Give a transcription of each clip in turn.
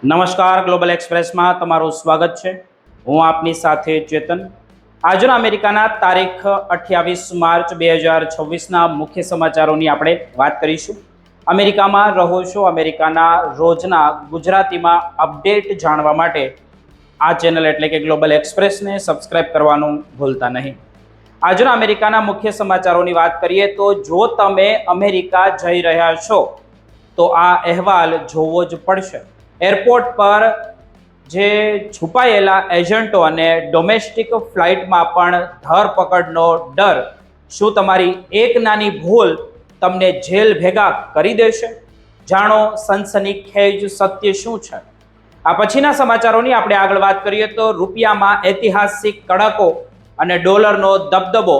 નમસ્કાર, ગ્લોબલ એક્સપ્રેસમાં તમારું સ્વાગત છે। હું આપની સાથે ચેતન। આજના અમેરિકાના તારીખ 28 માર્ચ 2026ના મુખ્ય સમાચારોની આપણે વાત કરીશું। અમેરિકામાં રહો છો, અમેરિકાના રોજના ગુજરાતીમાં અપડેટ જાણવા માટે આ ચેનલ એટલે કે ગ્લોબલ એક્સપ્રેસને સબસ્ક્રાઇબ કરવાનું ભૂલતા નહીં। આજના અમેરિકાના મુખ્ય સમાચારોની વાત કરીએ તો જો તમે અમેરિકા જઈ રહ્યા છો તો આ અહેવાલ જોવો જ પડશે। એરપોર્ટ પર જે છુપાયેલા એજન્ટો અને ડોમેસ્ટિક ફ્લાઇટમાં પણ ધરપકડનો ડર, શું તમારી એક નાની ભૂલ તમને જેલ ભેગા કરી દેશે? જાણો સનસનીખેજ સત્ય શું છે। આ પછીના સમાચારોની આપણે આગળ વાત કરીએ તો રૂપિયામાં ઐતિહાસિક કડકો અને ડોલરનો દબદબો।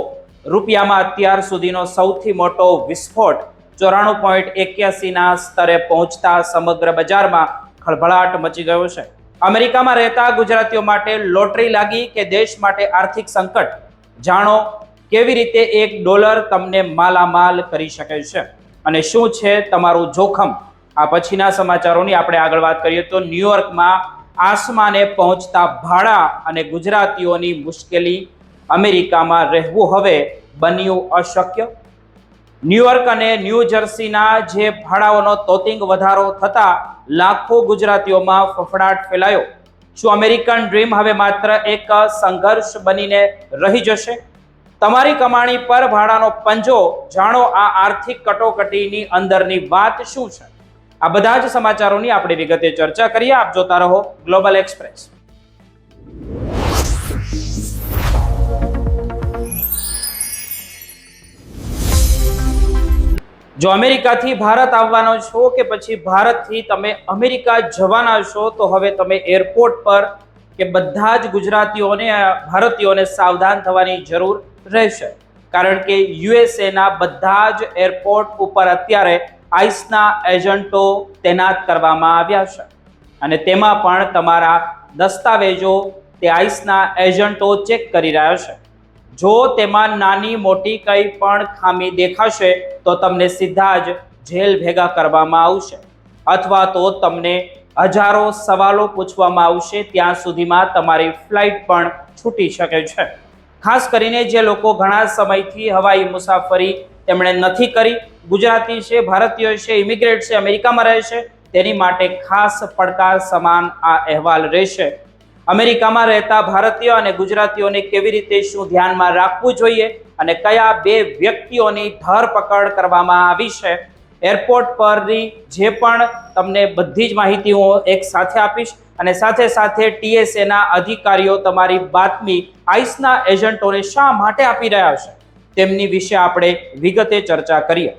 રૂપિયામાં અત્યાર સુધીનો સૌથી મોટો વિસ્ફોટ 94.81ના સ્તરે પહોંચતા સમગ્ર બજારમાં ખળભળાટ મચી ગયો છે। અમેરિકામાં રહેતા ગુજરાતીઓ માટે લોટરી લાગી કે દેશ માટે આર્થિક સંકટ? જાણો કેવી રીતે $1 તમને માલામાલ કરી શકે છે અને શું છે તમારું જોખમ। આ પછીના સમાચારોની આપણે આગળ વાત કરીએ તો ન્યુયોર્કમાં આસમાને પહોંચતા ભાડા અને ગુજરાતીઓની મુશ્કેલી। અમેરિકામાં રહેવું હવે બન્યું અશક્ય। ન્યુયોર્ક અને ન્યૂ જર્સીના જે ભાડાઓનો તોતિંગ વધારો થતા લાખો ગુજરાતીઓમાં ફફડાટ ફેલાયો। શું અમેરિકન ડ્રીમ હવે માત્ર એક સંઘર્ષ બનીને રહી જશે? તમારી કમાણી પર ભાડાનો પંજો, જાણો આ આર્થિક કટોકટીની અંદરની વાત શું છે। આ બધા જ સમાચારોની આપણે વિગતે ચર્ચા કરીએ। આપ જોતા રહો ગ્લોબલ એક્સપ્રેસ। જો અમેરિકાથી ભારત આવવાનો છો કે પછી ભારતથી તમે અમેરિકા જવાના છો તો હવે તમે એરપોર્ટ પર કે બધા જ ગુજરાતીઓને, ભારતીયોને સાવધાન થવાની જરૂર રહેશે, કારણ કે યુએસએના બધા જ એરપોર્ટ ઉપર અત્યારે આઈસના એજન્ટો તૈનાત કરવામાં આવ્યા છે અને તેમાં પણ તમારા દસ્તાવેજો તે આઈસના એજન્ટો ચેક કરી રહ્યા છે। જો તેમાં નાની મોટી કંઈ પણ ખામી દેખાશે તો તમને સીધા જ જેલ ભેગા કરવામાં આવશે અથવા તો તમને હજારો સવાલો પૂછવામાં આવશે। ત્યાં સુધીમાં તમારી ફ્લાઇટ પણ છૂટી શકે છે। ખાસ કરીને જે લોકો ઘણા સમયથી હવાઈ મુસાફરી તેમણે નથી કરી, ગુજરાતી છે, ભારતીય છે, ઇમિગ્રેન્ટ છે, અમેરિકામાં રહે છે, તેની માટે ખાસ પડકાર સમાન આ અહેવાલ રહેશે। અમેરિકામાં રહેતા ભારતીય અને ગુજરાતીઓને કેવી રીતે શું ધ્યાનમાં રાખવું જોઈએ અને કયા બે વ્યક્તિઓની ધરપકડ કરવામાં આવી છે, એરપોર્ટ પરની જે પણ તમને બધી જ માહિતી હું એક સાથે આપીશ અને સાથે સાથે TSAના અધિકારીઓ તમારી બાતમી આઈસના એજન્ટોને શા માટે આપી રહ્યા છે તેમની વિશે આપણે વિગતે ચર્ચા કરીએ।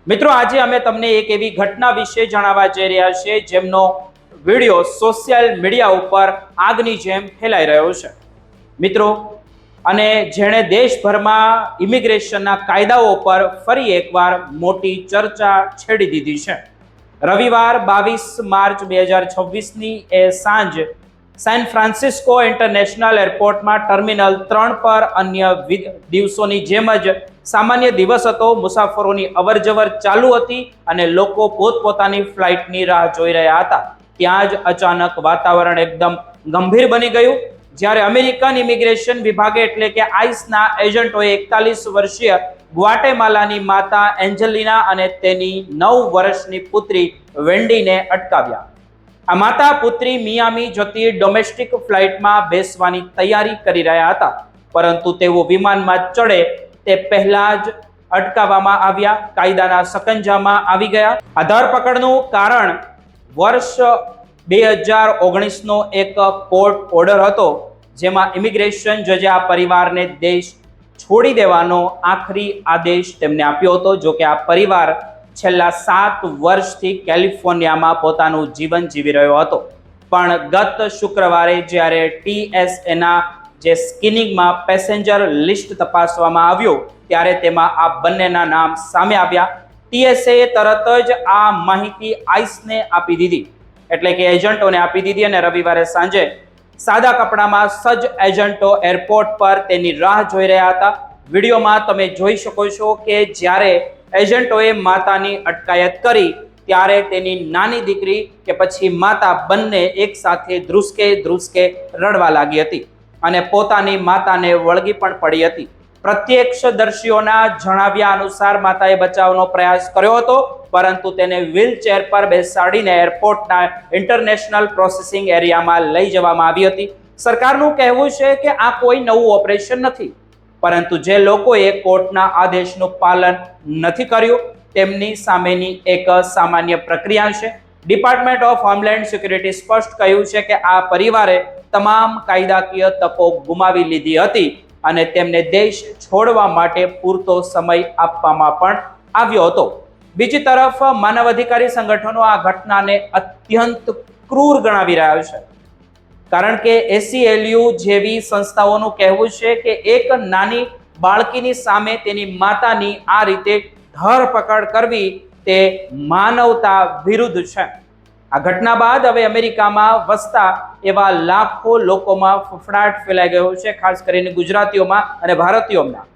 મિત્રો, આજે અમે તમને એક એવી ઘટના વિશે જણાવવા જઈ રહ્યા છીએ જેમનો વિડીયો સોશિયલ મીડિયા ઉપર આગની જેમ ફેલાઈ રહ્યો છે મિત્રો, અને જેણે દેશભરમાં ઇમિગ્રેશનના કાયદાઓ પર ફરી એકવાર મોટી ચર્ચા છેડી દીધી છે। રવિવાર 22 માર્ચ 2026ની એ સાંજ સેન ફ્રાન્સિસ્કો ઇન્ટરનેશનલ એરપોર્ટમાં ટર્મિનલ 3 પર અન્ય દિવસોની જેમ જ સામાન્ય દિવસ હતો। મુસાફરોની અવરજવર ચાલુ હતી અને લોકો પોતપોતાની ફ્લાઇટની રાહ જોઈ રહ્યા હતા। ત્યાં જ અચાનક વાતાવરણ એકદમ ગંભીર બની ગયું જ્યારે અમેરિકન ઇમિગ્રેશન વિભાગે એટલે કે આઈસના એજન્ટોએ 41 વર્ષીય ગ્વાટેમાલાની માતા એન્જેલિના અને તેની 9 વર્ષની પુત્રી વેન્ડીને અટકાવ્યા। આ માતા પુત્રી મિયામી જતી ડોમેસ્ટિક ફ્લાઇટમાં બેસવાની તૈયારી કરી રહ્યા હતા, પરંતુ તેઓ વિમાનમાં ચડે તે પહેલા જ અટકાવવામાં આવ્યા, કાયદાના સકંજામાં આવી ગયા। આ ધરપકડનું કારણ વર્ષ 2019નો એક કોર્ટ ઓર્ડર હતો જેમાં ઇમિગ્રેશન જજે આ પરિવારને દેશ છોડી દેવાનો આખરી આદેશ તેમને આપ્યો હતો। જો કે આ પરિવાર છેલ્લા 7 વર્ષથી કેલિફોર્નિયામાં પોતાનું જીવન જીવી રહ્યો હતો, પણ ગત શુક્રવારે જ્યારે TSAના જે સ્કીનિંગમાં પેસેન્જર લિસ્ટ તપાસવામાં આવ્યું ત્યારે તેમાં આ બંનેના નામ સામે આવ્યા। TSAએ તરત જ આ માહિતી આઈસને આપી દીધી, એટલે કે એજન્ટોને આપી દીધી અને રવિવારે સાંજે સાદા કપડામાં સજ્જ એજન્ટો એરપોર્ટ પર તેની રાહ જોઈ રહ્યા હતા। વિડીયોમાં તમે જોઈ શકો છો કે જ્યારે એજન્ટોએ માતાની અટકાયત કરી ત્યારે તેની નાની દીકરી કે પછી માતા બંને એક સાથે ધ્રુસકે ધ્રુસકે રડવા લાગી હતી અને પોતાની માતાને વળગી પણ પડી હતી. પ્રત્યક્ષદર્શીઓના જણાવ્યા અનુસાર માતાએ બચાવનો પ્રયાસ કર્યો હતો, પરંતુ તેને વ્હીલચેર પર બેસાડીને એરપોર્ટના ઇન્ટરનેશનલ પ્રોસેસિંગ એરિયામાં લઈ જવામાં આવી હતી. સરકારનું કહેવું છે કે આ કોઈ નવું ઓપરેશન નથી, પરંતુ જે લોકોએ કોર્ટના આદેશનું પાલન નથી કર્યું તેમની સામેની એક સામાન્ય પ્રક્રિયા છે. ડિપાર્ટમેન્ટ ઓફ હોમલેન્ડ સિક્યુરિટી સ્પષ્ટ કહ્યું છે કે આ પરિવારે તમામ કાયદાકીય તકો ગુમાવી લીધી હતી અને તેમને દેશ છોડવા માટે પૂરતો સમય આપવામાં પણ આવ્યો હતો. બીજી તરફ માનવ અધિકારી સંગઠનો આ ઘટનાને અત્યંત ક્રૂર ગણાવી રહ્યા છે, કારણ કે ACLU જેવી સંસ્થાઓનું કહેવું છે કે એક નાની બાળકીની સામે તેની માતાની આ રીતે ધરપકડ કરવી તે માનવતા વિરુદ્ધ છે. આ ઘટના બાદ હવે અમેરિકામાં વસતા એવા લાખો લોકોમાં ફફડાટ ફેલાઈ ગયો છે, ખાસ કરીને ગુજરાતીઓમાં અને ભારતીયોમાં,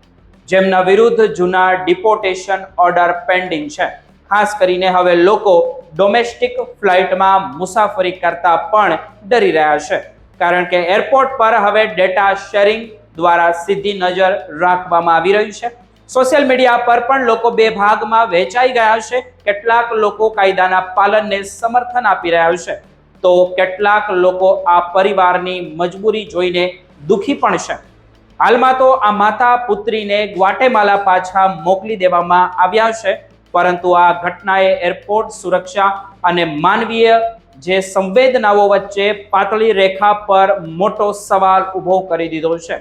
જેમના વિરુદ્ધ જૂના ડિપોર્ટેશન ઓર્ડર પેન્ડિંગ છે. ખાસ કરીને હવે લોકો ડોમેસ્ટિક ફ્લાઇટમાં મુસાફરી કરતા પણ ડરી રહ્યા છે, કારણ કે એરપોર્ટ પર હવે ડેટા શેરિંગ દ્વારા સીધી નજર રાખવામાં આવી રહી છે. સોશિયલ મીડિયા પર પણ લોકો બે ભાગમાં વહેંચાઈ ગયા છે. કેટલાક લોકો કાયદાના પાલનને સમર્થન આપી રહ્યા છે, તો કેટલાક લોકો આ પરિવારની મજબૂરી જોઈને દુઃખી પણ છે. હાલમાં તો આ માતા પુત્રીને ગ્વાટેમાલા પાછા મોકલી દેવામાં આવ્યા છે, પરંતુ આ ઘટનાએ એરપોર્ટ સુરક્ષા અને માનવીય જે સંવેદનાઓ વચ્ચે પાતળી રેખા પર મોટો સવાલ ઊભો કરી દીધો છે.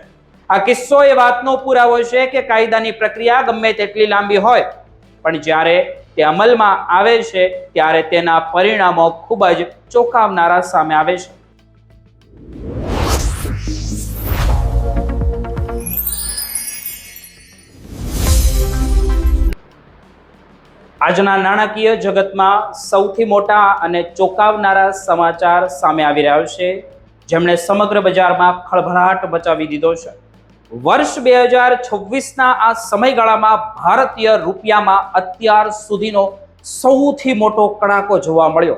આ કિસ્સો એ વાતનો પુરાવો છે કે કાયદાની પ્રક્રિયા ગમે તેટલી લાંબી હોય, પણ જ્યારે તે અમલમાં આવે છે ત્યારે તેના પરિણામો ખૂબ જ ચોંકાવનારા સામે આવે છે. આજના નાણાકીય જગતમાં સૌથી મોટા અને ચોંકાવનારા સમાચાર સામે આવી રહ્યા છે, જેમણે સમગ્ર બજારમાં ખળભળાટ મચાવી દીધો છે. વર્ષ 2026ના આ સમયગાળામાં ભારતીય રૂપિયામાં અત્યાર સુધીનો સૌથી મોટો કડાકો જોવા મળ્યો.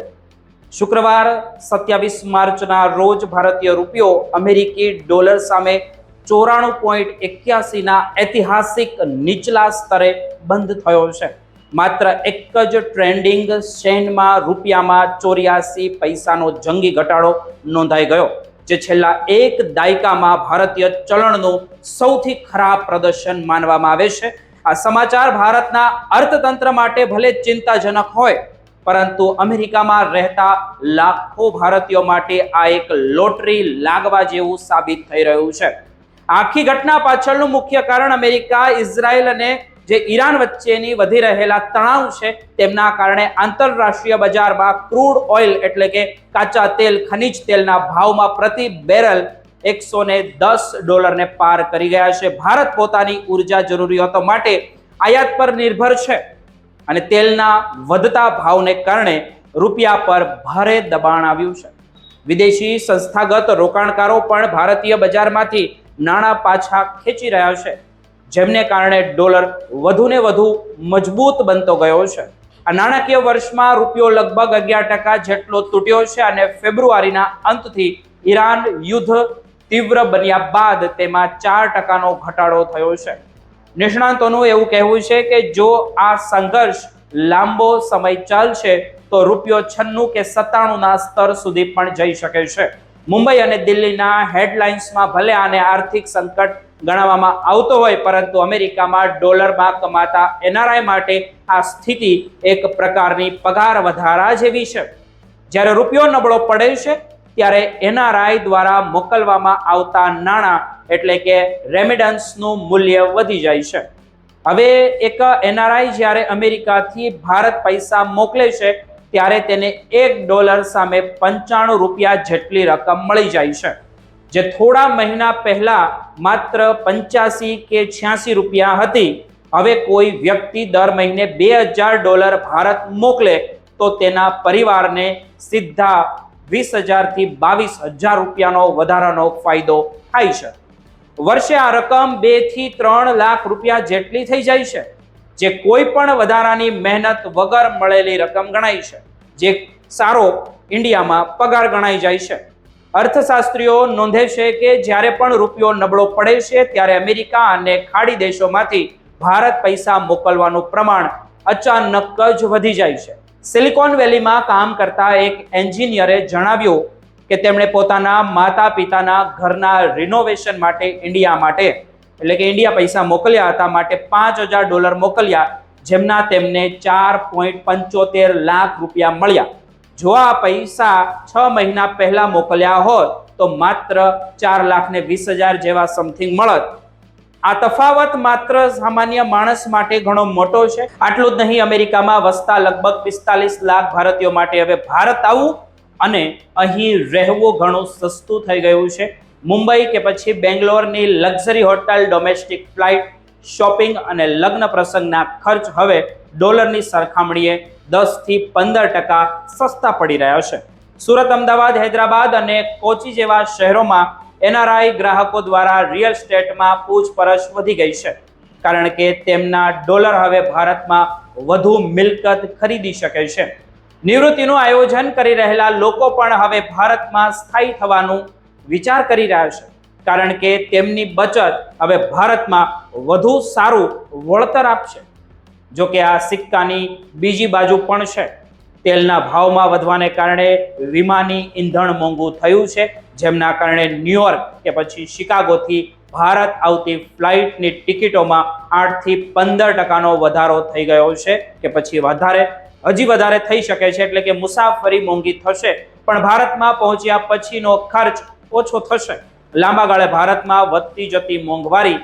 શુક્રવાર 27 માર્ચના રોજ ભારતીય રૂપિયો અમેરિકી ડોલર સામે 94.81ના ઐતિહાસિક નીચલા સ્તરે બંધ થયો છે. માત્ર એક જ ટ્રેન્ડિંગ સેશનમાં રૂપિયામાં 84 પૈસાનો જંગી ઘટાડો નોંધાઈ ગયો, જે છેલ્લા એક દાયકામાં ભારતીય ચલણનું સૌથી ખરાબ પ્રદર્શન માનવામાં આવે છે. આ સમાચાર ભારતના અર્થતંત્ર માટે ભલે ચિંતાજનક હોય, પરંતુ અમેરિકામાં રહેતા લાખો ભારતીયો માટે આ એક લોટરી લાગવા જેવું સાબિત થઈ રહ્યું છે. આખી ઘટના પાછળનું મુખ્ય કારણ અમેરિકા, ઇઝરાયલ અને જે ઈરાન વચ્ચેની વધી રહેલા તણાવ છે, તેમના કારણે આંતરરાષ્ટ્રીય બજારમાં ક્રૂડ ઓઇલ એટલે કે કાચા તેલ, ખનિજ તેલના ભાવમાં પ્રતિ બેરલ $110 પાર કરી ગયા છે. ભારત પોતાની ઉર્જા જરૂરિયાતો માટે આયાત પર નિર્ભર છે અને તેલના વધતા ભાવને કારણે રૂપિયા પર ભારે દબાણ આવ્યું છે. વિદેશી સંસ્થાગત રોકાણકારો પણ ભારતીય બજારમાંથી નાણાં પાછા ખેંચી રહ્યા છે, જેમને કારણે ડોલર વધુને વધુ મજબૂત બનતો ગયો છે. આ નાણાકીય વર્ષમાં રૂપિયો લગભગ 11% જેટલો તૂટ્યો છે અને ફેબ્રુઆરીના અંતથી ઈરાન યુદ્ધ તીવ્ર બન્યા બાદ તેમાં 4%નો ઘટાડો થયો છે. નિષ્ણાંતોનું એવું કહેવું છે કે જો આ સંઘર્ષ લાંબો સમય ચાલશે તો રૂપિયો 96 કે 97ના સ્તર સુધી પણ જઈ શકે છે. મુંબઈ અને દિલ્હીના હેડલાઇન્સમાં ભલે આને આર્થિક સંકટ ગણાવવામાં આવતો હોય, પરંતુ અમેરિકામાં ડોલરમાં કમાતા NRI માટે આ સ્થિતિ એક પ્રકારની પગાર વધારા જેવી છે. જ્યારે રૂપિયો નબળો પડે છે ત્યારે NRI દ્વારા મોકલવામાં આવતા નાણાં એટલે કે રેમિડન્સનું મૂલ્ય વધી જાય છે. હવે એક NRI જ્યારે અમેરિકાથી ભારત પૈસા મોકલે છે ત્યારે તેને $1 સામે 95 રૂપિયા જેટલી રકમ મળી જાય છે, જે થોડા મહિના પહેલા માત્ર 85 કે 86 રૂપિયા હતી. હવે કોઈ વ્યક્તિ દર મહિને $2000 ભારત મોકલે તો તેના પરિવારને સીધા 20,000 થી 22,000 રૂપિયાનો વધારાનો ફાયદો થાય છે. વર્ષે આ રકમ 2 થી 3 લાખ રૂપિયા જેટલી થઈ જાય છે. જે કોઈ પણ વધારાની મહેનત વગર મળેલી રકમ ગણાય છે, જે સારો ઇન્ડિયામાં પગાર ગણાઈ જાય છે. અર્થશાસ્ત્રીઓ નોંધે છે કે જ્યારે પણ રૂપિયો નબળો પડે છે ત્યારે અમેરિકા અને ખાડી દેશોમાંથી ભારત પૈસા મોકલવાનું પ્રમાણ અચાનક જ વધી જાય છે. સિલિકોન વેલીમાં કામ કરતા એક એન્જિનિયરે જણાવ્યું કે તેમણે પોતાના માતા પિતાના ઘરના રિનોવેશન માટે ઇન્ડિયા પૈસા મોકલ્યા હતા, માટે $5,000 મોકલ્યા, જેમના તેમને 4.75 લાખ રૂપિયા મળ્યા. જો આ પૈસા 6 મહિના પહેલા મોકલ્યા હોત તો માત્ર 4,20,000 જેવા સમથિંગ મળત. આ તફાવત માત્ર સામાન્ય માણસ માટે ઘણો મોટો છે. આટલું જ નહીં, અમેરિકામાં વસતા લગભગ 45 લાખ ભારતીયો માટે હવે ભારત આવવું અને અહીં રહેવું ઘણું સસ્તું થઈ ગયું છે. મુંબઈ કે પછી બેંગ્લોરની luxury hotel, domestic flight, shopping અને લગ્ન પ્રસંગના ખર્ચ હવે ડોલરની સરખામણીએ 10 થી 15% સસ્તા પડી રહ્યા છે. સુરત, અમદાવાદ, હૈદરાબાદ અને કોચી જેવા શહેરોમાં NRI ગ્રાહકો દ્વારા રિયલ એસ્ટેટમાં પૂછપરછ વધી ગઈ છે, કારણ કે તેમના ડોલર હવે ભારતમાં વધુ મિલકત ખરીદી શકે છે. નિવૃત્તિનું આયોજન કરી રહેલા લોકો પણ હવે ભારતમાં સ્થાયી થવાનું વિચાર કરી રહ્યા છે, કારણ કે તેમની બચત હવે ભારતમાં વધુ સારું વળતર આપશે. જો કે આ સિક્કાની બીજી બાજુ પણ છે. તેલના ભાવમાં વધવાને કારણે વિમાની ઈંધણ મોંઘું થયું છે, જેમના કારણે ન્યુયોર્ક કે પછી શિકાગોથી ભારત આવતી ફ્લાઇટની ટિકિટોમાં 8 થી 15% વધારો થઈ ગયો છે, કે પછી હજી વધારે થઈ શકે છે. એટલે કે મુસાફરી મોંઘી થશે, પણ ભારતમાં પહોંચ્યા પછીનો ખર્ચ ઓછો થશે. લાંબા ગાળે ભારતમાં વધતી જતી મોંઘવારી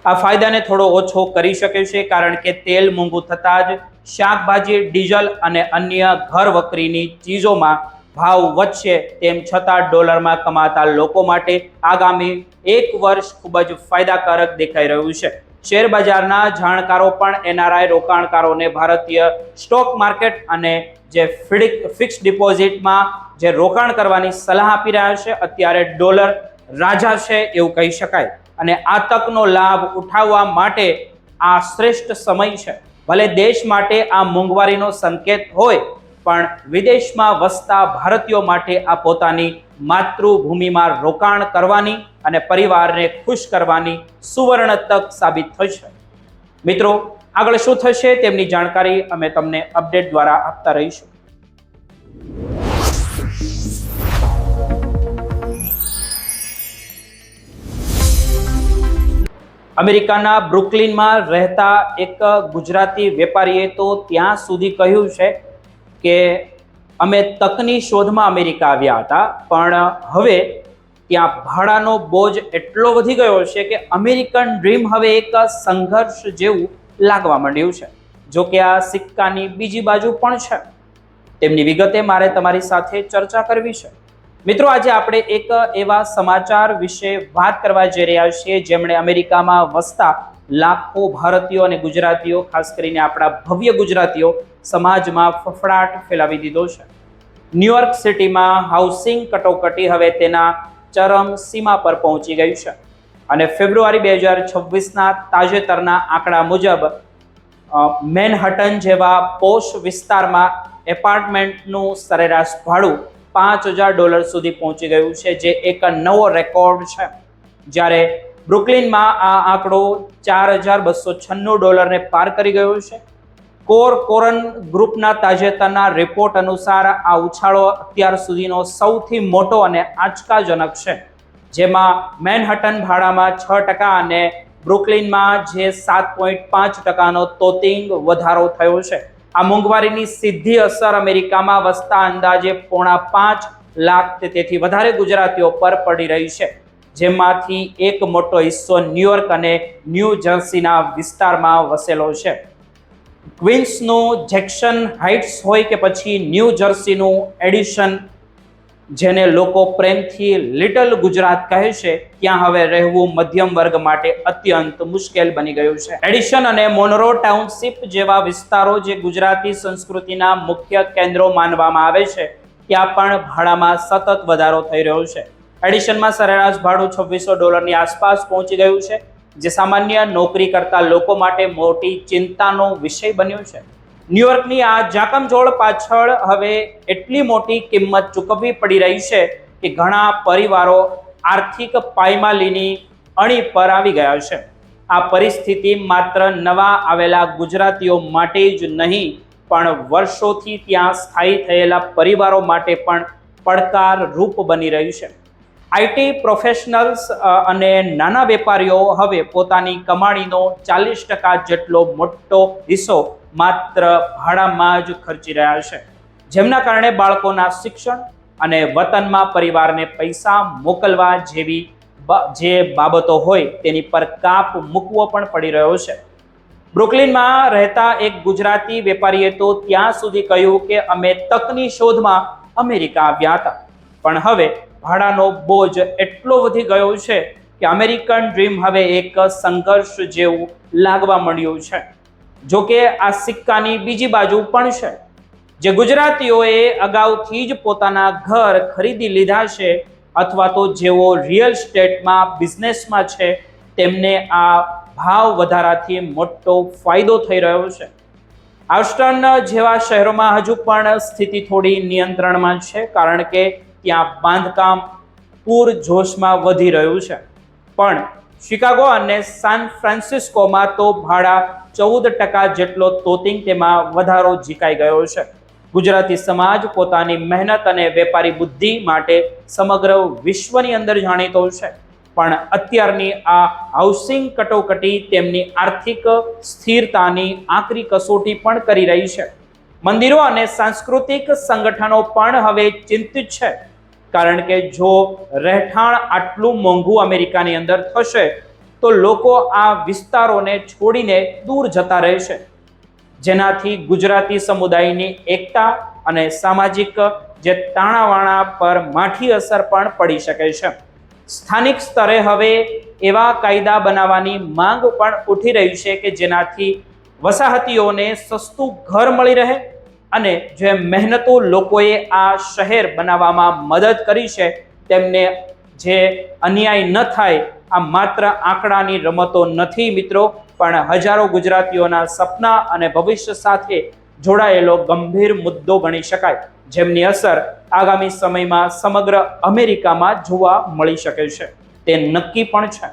આ ફાયદાને થોડો ઓછો કરી શકે છે, કારણ કે તેલ મોંઘું થતાં જ શાકભાજી, ડીઝલ અને અન્ય ઘર વકરીની ચીજોમાં ભાવ વધશે. તેમ છતાં ડોલરમાં કમાતા લોકો માટે આગામી 1 વર્ષ ખૂબ જ ફાયદાકારક દેખાઈ રહ્યું છે. શેર બજારના જાણકારો પણ NRI રોકાણકારોને ભારતીય સ્ટોક માર્કેટ અને જે ફિક્સ ડિપોઝિટમાં જે રોકાણ કરવાની સલાહ આપી રહ્યા છે. અત્યારે ડોલર રાજા છે એવું કહી શકાય, અને આ તકનો લાભ ઉઠાવવા માટે આ શ્રેષ્ઠ સમય છે. ભલે દેશ માટે આ મોંઘવારીનો સંકેત હોય, પણ વિદેશમાં વસતા ભારતીયો માટે આ પોતાની માતૃભૂમિમાં રોકાણ કરવાની અને પરિવારને ખુશ કરવાની સુવર્ણ તક સાબિત થશે. મિત્રો, આગળ શું થશે તેમની જાણકારી અમે તમને અપડેટ દ્વારા આપતા રહીશું. અમેરિકાના બ્રુકલિનમાં રહેતા એક ગુજરાતી વેપારીએ તો ત્યાં સુધી કહ્યું છે કે અમે તકની શોધમાં અમેરિકા આવ્યા હતા, પણ હવે ત્યાં ભાડાનો બોજ એટલો વધી ગયો છે કે અમેરિકન ડ્રીમ હવે એક સંઘર્ષ જેવું લાગવા માંડ્યું છે. જો કે આ સિક્કાની બીજી બાજુ પણ છે. તેમની વિગતે મારે તમારી સાથે ચર્ચા કરવી છે. મિત્રો, આજે આપણે એક એવા સમાચાર વિશે વાત કરવા જઈ રહ્યા છીએ જેમણે અમેરિકામાં વસતા લાખો ભારતીયો અને ગુજરાતીઓ, ખાસ કરીને આપણા ભવ્ય ગુજરાતીઓ સમાજમાં ફફડાટ ફેલાવી દીધો છે. ન્યુયોર્ક સિટીમાં હાઉસિંગ કટોકટી હવે તેના ચરમ સીમા પર પહોંચી ગઈ છે, અને ફેબ્રુઆરી 2026ના તાજેતરના આંકડા મુજબ મેનહટન જેવા પોશ વિસ્તારમાં એપાર્ટમેન્ટનું સરેરાશ ભાડું $5,000 સુધી પહોંચી ગયું છે, જે એક નવો રેકોર્ડ છે. જ્યારે બ્રુકલિનમાં આ આંકડો $4,296 ને પાર કરી ગયો છે. કોરન ગ્રુપના તાજેતરના રિપોર્ટ અનુસાર આ ઉછાળો અત્યાર સુધીનો સૌથી મોટો અને આંચકાજનક છે, જેમાં મેનહટન ભાડામાં 6% અને બ્રુકલિનમાં જે 7.5%નો તોતિંગ વધારો થયો છે. આ મોંઘવારીની સીધી અસર અમેરિકામાં વસતા અંદાજે 4.5 લાખ તેથી વધારે ગુજરાતીઓ પર પડી રહી છે, જેમાંથી એક મોટો હિસ્સો ન્યુયોર્ક અને ન્યૂ જર્સીના વિસ્તારમાં વસેલો છે. ક્વીન્સનું જેક્સન હાઇટ્સ હોય કે પછી ન્યૂ જર્સીનું એડિશન, જેને લોકો પ્રેમથી લિટલ ગુજરાત કહે છે, ત્યાં હવે રહેવું મધ્યમ વર્ગ માટે અત્યંત મુશ્કેલ બની ગયું છે. એડિશન અને મોનરો ટાઉનશીપ જેવા વિસ્તારો જે ગુજરાતી સંસ્કૃતિના મુખ્ય કેન્દ્રો માનવામાં આવે છે, ત્યાં પણ ભાડામાં સતત વધારો થઈ રહ્યો છે. એડિશનમાં સરેરાશ ભાડું $2,600 ની આસપાસ પહોંચી ગયું છે, જે સામાન્ય નોકરી કરતા લોકો માટે મોટી ચિંતાનો વિષય બન્યું છે. ન્યુયોર્કની આ જાકમજોળ પાછળ હવે એટલી મોટી કિંમત ચૂકવવી પડી રહી છે કે ઘણા પરિવારો આર્થિક પાયમાલીની અણી પર આવી ગયા છે. આ પરિસ્થિતિ માત્ર નવા આવેલા ગુજરાતીઓ માટે જ નહીં, પણ વર્ષોથી ત્યાં સ્થાયી થયેલા પરિવારો માટે પણ પડકારરૂપ બની રહ્યું છે. આઈટી પ્રોફેશનલ્સ અને નાના વેપારીઓ હવે પોતાની કમાણીનો 40% જેટલો મોટો હિસ્સો માત્ર ભાડામાં જ ખર્ચી રહ્યા છે, જેમના કારણે બાળકોના શિક્ષણ અને વતનમાં પરિવારને પૈસા મોકલવા જેવી જે બાબતો હોય તેની પર કાપ મૂકવો પણ પડી રહ્યો છે. બ્રુકલિનમાં રહેતા એક ગુજરાતી વેપારીએ તો ત્યાં સુધી કહ્યું કે અમે તકની શોધમાં અમેરિકા આવ્યા હતા, પણ હવે ભાડાનો બોજ એટલો વધી ગયો છે કે અમેરિકન ડ્રીમ હવે એક સંઘર્ષ જેવું લાગવા મળ્યું છે. જો કે આ સિક્કાની બીજી બાજુ પણ છે. જે ગુજરાતીઓએ અગાઉથી જ પોતાના ઘર ખરીદી લીધા છે અથવા તો જેઓ રિયલ એસ્ટેટમાં બિઝનેસમાં છે, તેમને આ ભાવ વધારાથી મોટો ફાયદો થઈ રહ્યો છે. આઉસ્ટન જેવા શહેરોમાં હજુ પણ સ્થિતિ થોડી નિયંત્રણમાં છે, કારણ કે ત્યાં બાંધકામ પૂરજોશમાં વધી રહ્યું છે. પણ શિકાગો અને સાન ફ્રાન્સિસ્કોમાં તો ભાડા 14% જેટલો તોતિંગ તેમાં વધારો ઝીકાઈ ગયો છે. ગુજરાતી સમાજ પોતાની મહેનત અને વેપારી બુદ્ધિ માટે સમગ્ર વિશ્વની અંદર જાણીતો છે, પણ અત્યારની આ હાઉસિંગ કટોકટી તેમની આર્થિક સ્થિરતાની આકરી કસોટી પણ કરી રહી છે. મંદિરો અને સાંસ્કૃતિક સંગઠનો પણ હવે ચિંતિત છે, કારણ કે જો રહેઠાણ આટલું મોંઘું અમેરિકાની અંદર થશે તો લોકો આ વિસ્તારોને છોડીને દૂર જતા રહેશે, જેનાથી ગુજરાતી સમુદાયની એકતા અને સામાજિક જે તાણાવાણા પર માઠી અસર પણ પડી શકે છે. સ્થાનિક સ્તરે હવે એવા કાયદા બનાવવાની માંગ પણ ઉઠી રહી છે કે જેનાથી વસાહતીઓને સસ્તું ઘર મળી રહે અને જે મહેનતુ લોકોએ આ શહેર બનાવવામાં મદદ કરી છે તેમને જે અન્યાય ન થાય. આ માત્ર આંકડાની રમતો નથી મિત્રો, પણ હજારો ગુજરાતીઓના સપના અને ભવિષ્ય સાથે જોડાયેલો ગંભીર મુદ્દો ગણી શકાય, જેમની અસર આગામી સમયમાં સમગ્ર અમેરિકામાં જોવા મળી શકે છે. તે નક્કી પણ છે.